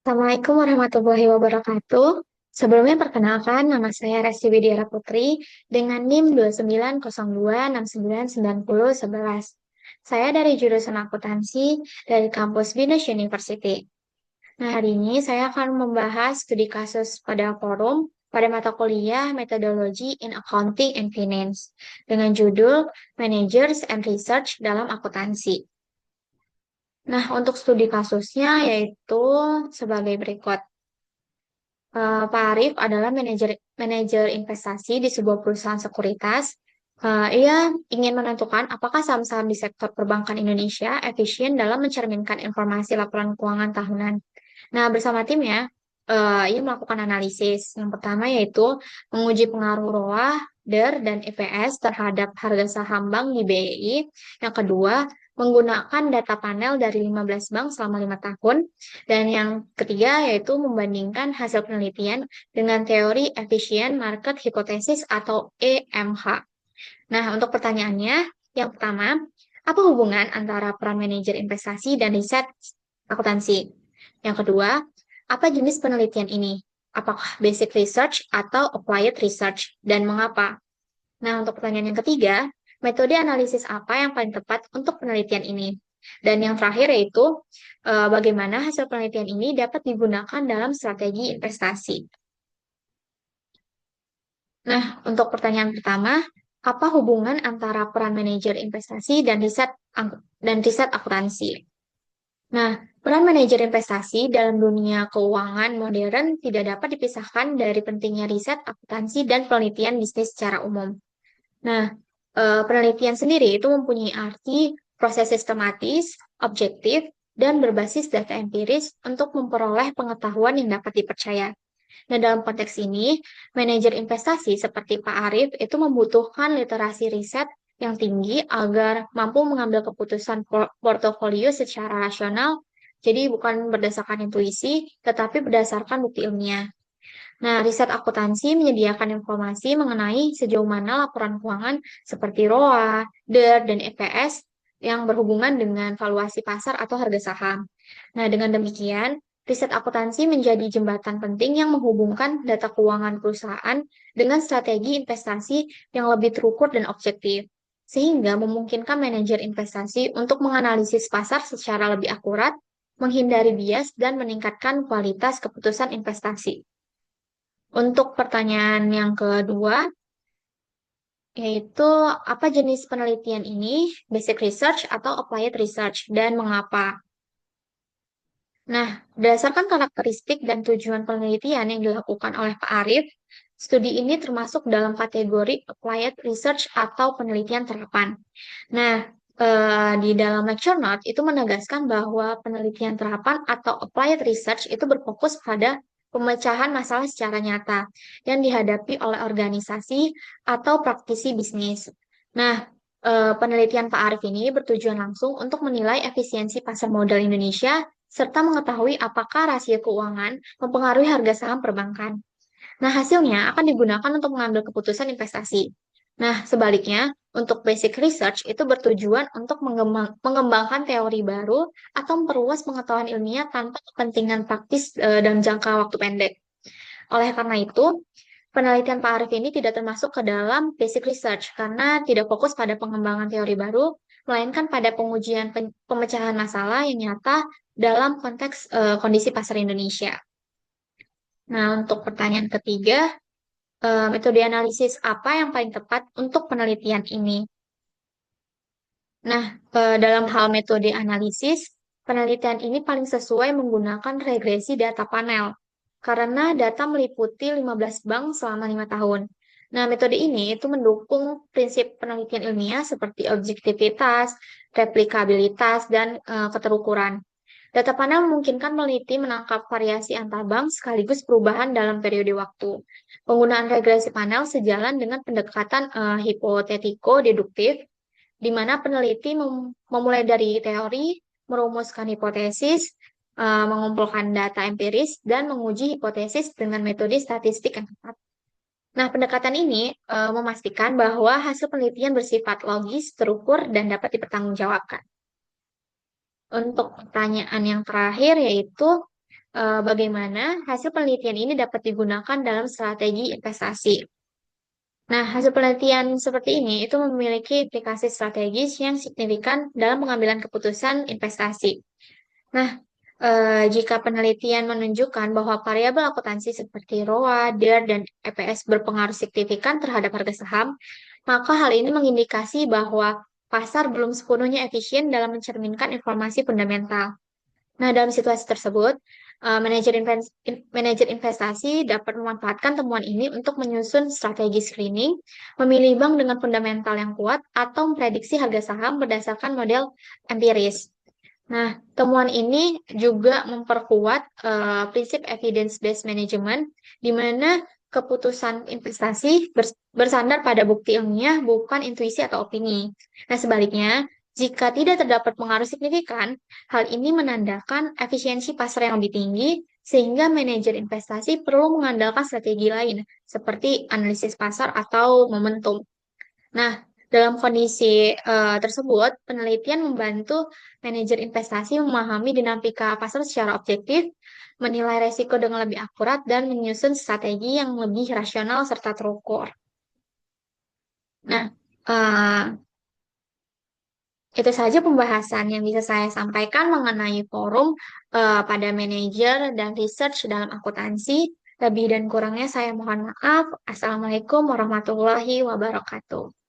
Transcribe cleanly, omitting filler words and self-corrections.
Assalamualaikum warahmatullahi wabarakatuh. Sebelumnya perkenalkan, nama saya Resti Widiara Putri dengan NIM 2902699011. Saya dari jurusan akuntansi dari kampus Binus University. Nah, hari ini saya akan membahas studi kasus pada forum pada mata kuliah Methodology in Accounting and Finance dengan judul Managers and Research dalam Akuntansi. Nah, untuk studi kasusnya yaitu sebagai berikut. Pak Arif adalah manajer investasi di sebuah perusahaan sekuritas. Ia ingin menentukan apakah saham-saham di sektor perbankan Indonesia efisien dalam mencerminkan informasi laporan keuangan tahunan. Nah, bersama timnya, ia melakukan analisis. Yang pertama yaitu menguji pengaruh ROA, DER, dan EPS terhadap harga saham bank di BEI. Yang kedua, menggunakan data panel dari 15 bank selama 5 tahun. Dan yang ketiga yaitu membandingkan hasil penelitian dengan teori efisien market hypothesis atau EMH. Nah, untuk pertanyaannya, yang pertama, apa hubungan antara peran manajer investasi dan riset akuntansi? Yang kedua, apa jenis penelitian ini? Apakah basic research atau applied research dan mengapa? Nah, untuk pertanyaan yang ketiga, metode analisis apa yang paling tepat untuk penelitian ini? Dan yang terakhir yaitu bagaimana hasil penelitian ini dapat digunakan dalam strategi investasi. Nah, untuk pertanyaan pertama, apa hubungan antara peran manajer investasi dan riset akuntansi? Nah, peran manajer investasi dalam dunia keuangan modern tidak dapat dipisahkan dari pentingnya riset akuntansi dan penelitian bisnis secara umum. Nah, penelitian sendiri itu mempunyai arti proses sistematis, objektif, dan berbasis data empiris untuk memperoleh pengetahuan yang dapat dipercaya. Nah, dalam konteks ini, manajer investasi seperti Pak Arief itu membutuhkan literasi riset yang tinggi agar mampu mengambil keputusan portofolio secara rasional, jadi bukan berdasarkan intuisi, tetapi berdasarkan bukti ilmiah. Nah, riset akuntansi menyediakan informasi mengenai sejauh mana laporan keuangan seperti ROA, DER, dan EPS yang berhubungan dengan valuasi pasar atau harga saham. Nah, dengan demikian, riset akuntansi menjadi jembatan penting yang menghubungkan data keuangan perusahaan dengan strategi investasi yang lebih terukur dan objektif, sehingga memungkinkan manajer investasi untuk menganalisis pasar secara lebih akurat, menghindari bias, dan meningkatkan kualitas keputusan investasi. Untuk pertanyaan yang kedua, yaitu apa jenis penelitian ini, basic research atau applied research, dan mengapa? Nah, berdasarkan karakteristik dan tujuan penelitian yang dilakukan oleh Pak Arief, studi ini termasuk dalam kategori applied research atau penelitian terapan. Nah, di dalam lecture note itu menegaskan bahwa penelitian terapan atau applied research itu berfokus pada pemecahan masalah secara nyata yang dihadapi oleh organisasi atau praktisi bisnis. Nah, penelitian Pak Arief ini bertujuan langsung untuk menilai efisiensi pasar modal Indonesia serta mengetahui apakah rasio keuangan mempengaruhi harga saham perbankan. Nah, hasilnya akan digunakan untuk mengambil keputusan investasi. Nah, sebaliknya, untuk basic research itu bertujuan untuk mengembangkan teori baru atau memperluas pengetahuan ilmiah tanpa kepentingan praktis dalam jangka waktu pendek. Oleh karena itu, penelitian Pak Arief ini tidak termasuk ke dalam basic research karena tidak fokus pada pengembangan teori baru, melainkan pada pengujian pemecahan masalah yang nyata dalam konteks kondisi pasar Indonesia. Nah, untuk pertanyaan ketiga, metode analisis apa yang paling tepat untuk penelitian ini? Nah, dalam hal metode analisis, penelitian ini paling sesuai menggunakan regresi data panel karena data meliputi 15 bank selama 5 tahun. Nah, metode ini itu mendukung prinsip penelitian ilmiah seperti objektivitas, replikabilitas, dan keterukuran. Data panel memungkinkan peneliti menangkap variasi antar bank sekaligus perubahan dalam periode waktu. Penggunaan regresi panel sejalan dengan pendekatan hipotetiko-deduktif di mana peneliti memulai dari teori, merumuskan hipotesis, mengumpulkan data empiris, dan menguji hipotesis dengan metode statistik yang tepat. Nah, pendekatan ini memastikan bahwa hasil penelitian bersifat logis, terukur, dan dapat dipertanggungjawabkan. Untuk pertanyaan yang terakhir yaitu bagaimana hasil penelitian ini dapat digunakan dalam strategi investasi. Nah, hasil penelitian seperti ini itu memiliki implikasi strategis yang signifikan dalam pengambilan keputusan investasi. Nah, jika penelitian menunjukkan bahwa variabel akuntansi seperti ROA, DER, dan EPS berpengaruh signifikan terhadap harga saham, maka hal ini mengindikasi bahwa pasar belum sepenuhnya efisien dalam mencerminkan informasi fundamental. Nah, dalam situasi tersebut, manajer investasi dapat memanfaatkan temuan ini untuk menyusun strategi screening, memilih bank dengan fundamental yang kuat, atau memprediksi harga saham berdasarkan model empiris. Nah, temuan ini juga memperkuat prinsip evidence-based management, di mana keputusan investasi bersandar pada bukti ilmiah, bukan intuisi atau opini. Nah, sebaliknya, jika tidak terdapat pengaruh signifikan, hal ini menandakan efisiensi pasar yang lebih tinggi, sehingga manajer investasi perlu mengandalkan strategi lain, seperti analisis pasar atau momentum. Nah, dalam kondisi tersebut, penelitian membantu manajer investasi memahami dinamika pasar secara objektif, menilai resiko dengan lebih akurat, dan menyusun strategi yang lebih rasional serta terukur. Nah, eh, itu saja pembahasan yang bisa saya sampaikan mengenai forum pada manajer dan research dalam akuntansi. Lebih dan kurangnya saya mohon maaf. Assalamualaikum warahmatullahi wabarakatuh.